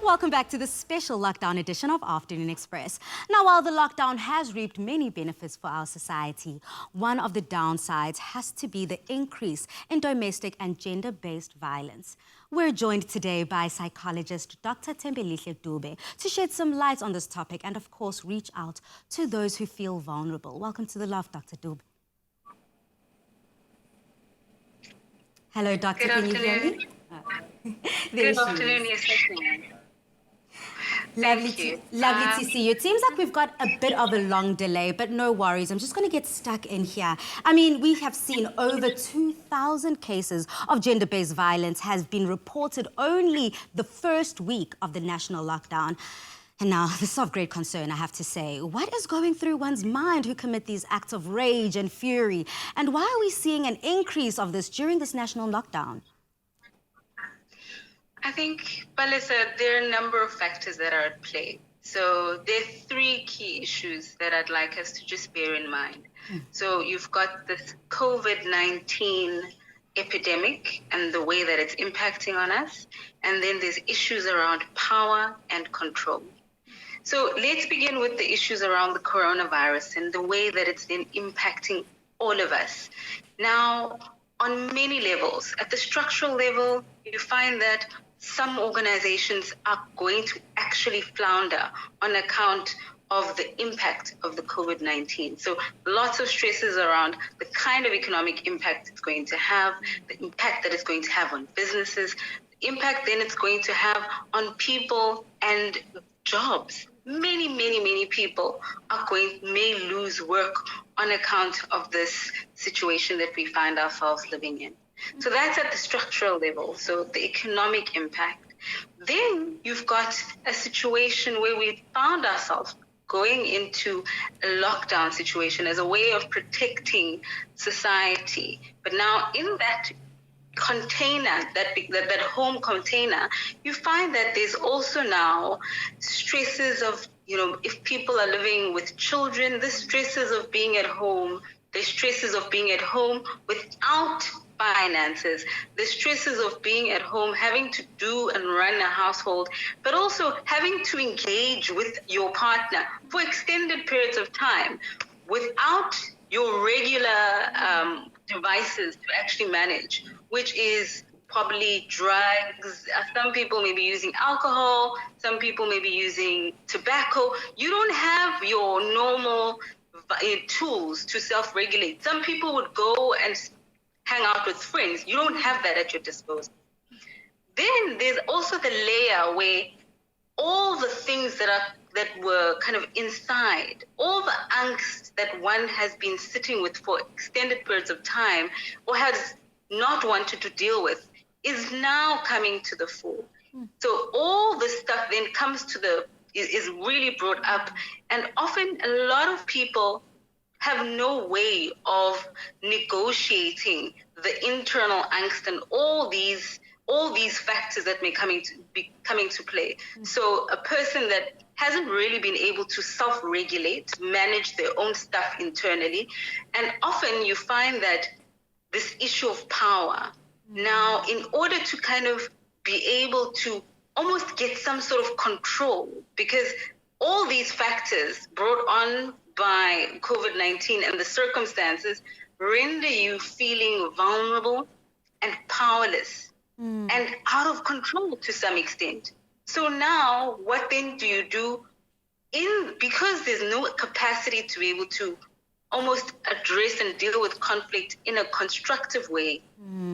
Welcome back to the special lockdown edition of Afternoon Express. Now, while the lockdown has reaped many benefits for our society, one of the downsides has to be the increase in domestic and gender-based violence. We're joined today by psychologist Dr. Thembelihle Dube to shed some light on this topic and, of course, reach out to those who feel vulnerable. Welcome to the Love, Dr. Dube. Hello, Doctor. Can you hear me? Good afternoon, yes, I can. Lovely to see you. It seems like we've got a bit of a long delay, but no worries. I'm just going to get stuck in here. I mean, we have seen over 2,000 cases of gender-based violence has been reported only the first week of the national lockdown. And now, this is of great concern, I have to say. What is going through one's mind who commit these acts of rage and fury? And why are we seeing an increase of this during this national lockdown? I think, Balisa, there are a number of factors that are at play. So there are three key issues that I'd like us to just bear in mind. So you've got this COVID-19 epidemic and the way that it's impacting on us. And then there's issues around power and control. So let's begin with the issues around the coronavirus and the way that it's then impacting all of us. Now, on many levels, at the structural level, you find that some organizations are going to actually flounder on account of the impact of the COVID-19. So lots of stresses around the kind of economic impact it's going to have, the impact that it's going to have on businesses, the impact then it's going to have on people and jobs. Many people may lose work on account of this situation that we find ourselves living in. So that's at the structural level, so the economic impact. Then you've got a situation where we found ourselves going into a lockdown situation as a way of protecting society. But now in that container, that home container, you find that there's also now stresses of, if people are living with children, the stresses of being at home, the stresses of being at home without finances, the stresses of being at home, having to do and run a household, but also having to engage with your partner for extended periods of time without your regular devices to actually manage, which is probably drugs. Some people may be using alcohol, some people may be using tobacco. You don't have your normal tools to self-regulate. Some people would go and hang out with friends. You don't have that at your disposal. Then there's also the layer where all the things that were kind of inside, all the angst that one has been sitting with for extended periods of time or has not wanted to deal with is now coming to the fore. So all this stuff then is really brought up, and often a lot of people have no way of negotiating the internal angst and all these factors that may be coming to play. So a person that hasn't really been able to self-regulate, manage their own stuff internally, and often you find that this issue of power, now in order to kind of be able to almost get some sort of control, because all these factors brought on by COVID-19 and the circumstances render you feeling vulnerable and powerless and out of control to some extent. So now what then do you do? Because there's no capacity to be able to almost address and deal with conflict in a constructive way,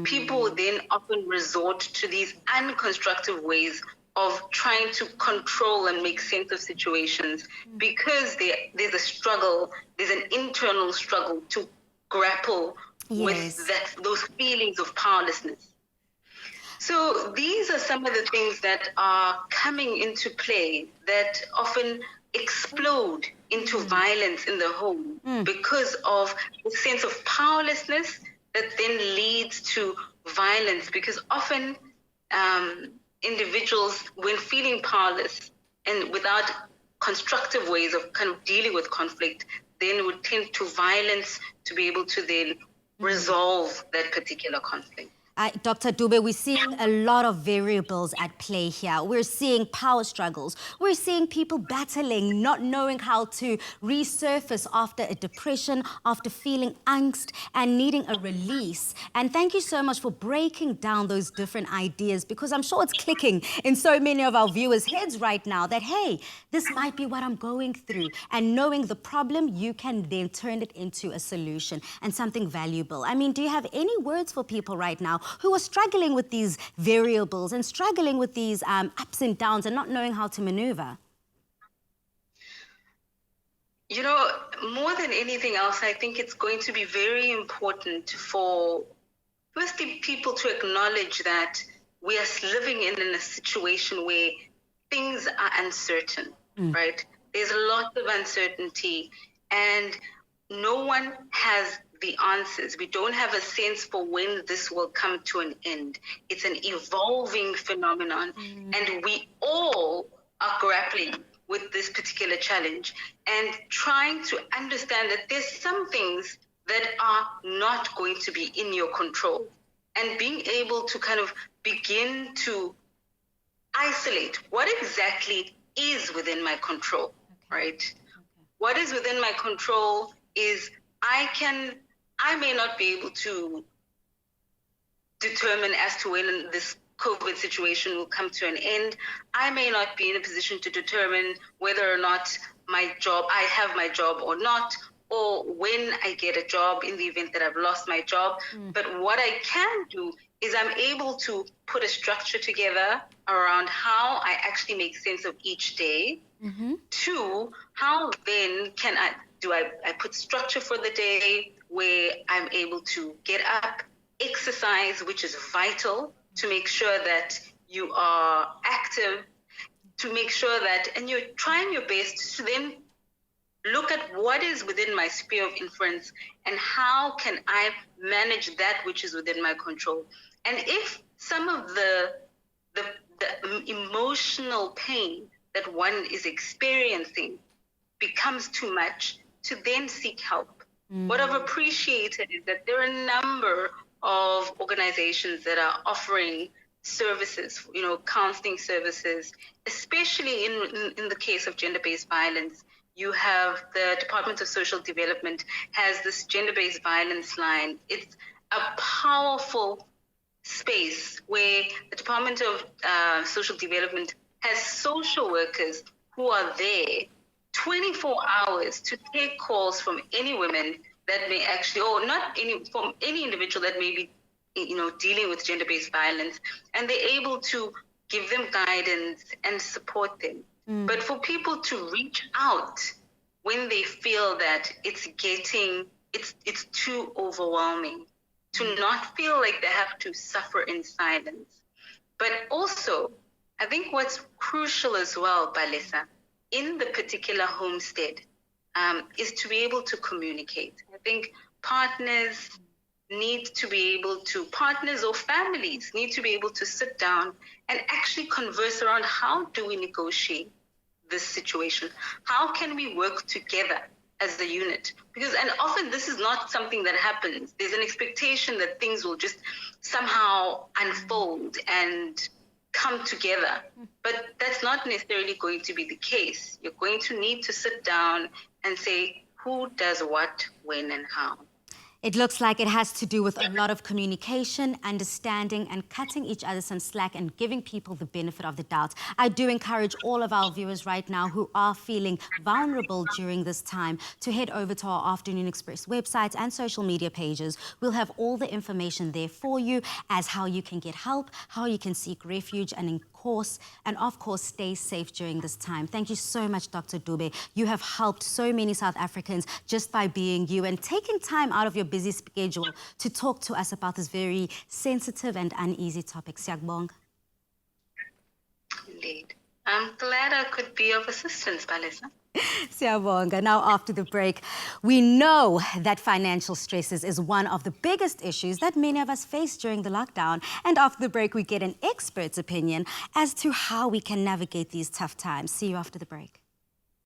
people then often resort to these unconstructive ways of trying to control and make sense of situations, because there's a struggle, there's an internal struggle to grapple with those feelings of powerlessness. So these are some of the things that are coming into play that often explode into violence in the home because of the sense of powerlessness that then leads to violence, because often individuals, when feeling powerless and without constructive ways of kind of dealing with conflict, then would tend to violence to be able to then resolve that particular conflict. Dr. Dube, we're seeing a lot of variables at play here. We're seeing power struggles. We're seeing people battling, not knowing how to resurface after a depression, after feeling angst and needing a release. And thank you so much for breaking down those different ideas, because I'm sure it's clicking in so many of our viewers' heads right now that, hey, this might be what I'm going through. And knowing the problem, you can then turn it into a solution and something valuable. I mean, do you have any words for people right now who are struggling with these variables and struggling with these ups and downs and not knowing how to maneuver? You know, more than anything else, I think it's going to be very important for, firstly, people to acknowledge that we are living in a situation where things are uncertain, right? There's a lot of uncertainty, and no one has the answers. We don't have a sense for when this will come to an end. It's an evolving phenomenon, and we all are grappling with this particular challenge and trying to understand that there's some things that are not going to be in your control, and being able to kind of begin to isolate what exactly is within my control, right? What is within my control is I may not be able to determine as to when this COVID situation will come to an end. I may not be in a position to determine whether or not I have my job or not, or when I get a job in the event that I've lost my job. But what I can do is I'm able to put a structure together around how I actually make sense of each day. Two, how then can I put structure for the day where I'm able to get up, exercise, which is vital to make sure that you are active, to make sure that, and you're trying your best to then look at what is within my sphere of influence and how can I manage that which is within my control. And if some of the emotional pain that one is experiencing becomes too much, to then seek help. What I've appreciated is that there are a number of organizations that are offering services, counseling services, especially in the case of gender-based violence. You have the Department of Social Development has this gender-based violence line. It's a powerful space where the Department of Social Development has social workers who are there 24 hours to take calls from any women that may actually, from any individual that may be, dealing with gender-based violence, and they're able to give them guidance and support them. But for people to reach out when they feel that it's too overwhelming, to not feel like they have to suffer in silence. But also, I think what's crucial as well, Balesa, in the particular homestead, is to be able to communicate. I think partners or families need to be able to sit down and actually converse around how do we negotiate this situation? How can we work together as a unit? And often this is not something that happens. There's an expectation that things will just somehow unfold and come together. But that's not necessarily going to be the case. You're going to need to sit down and say, who does what, when, and how. It looks like it has to do with a lot of communication, understanding, and cutting each other some slack and giving people the benefit of the doubt. I do encourage all of our viewers right now who are feeling vulnerable during this time to head over to our Afternoon Express websites and social media pages. We'll have all the information there for you as how you can get help, how you can seek refuge, and of course, stay safe during this time. Thank you so much, Dr. Dube. You have helped so many South Africans just by being you and taking time out of your busy schedule to talk to us about this very sensitive and uneasy topic. Siyabonga. Indeed. I'm glad I could be of assistance, Balesa. Siyabonga. Now, after the break, we know that financial stresses is one of the biggest issues that many of us face during the lockdown. And after the break, we get an expert's opinion as to how we can navigate these tough times. See you after the break.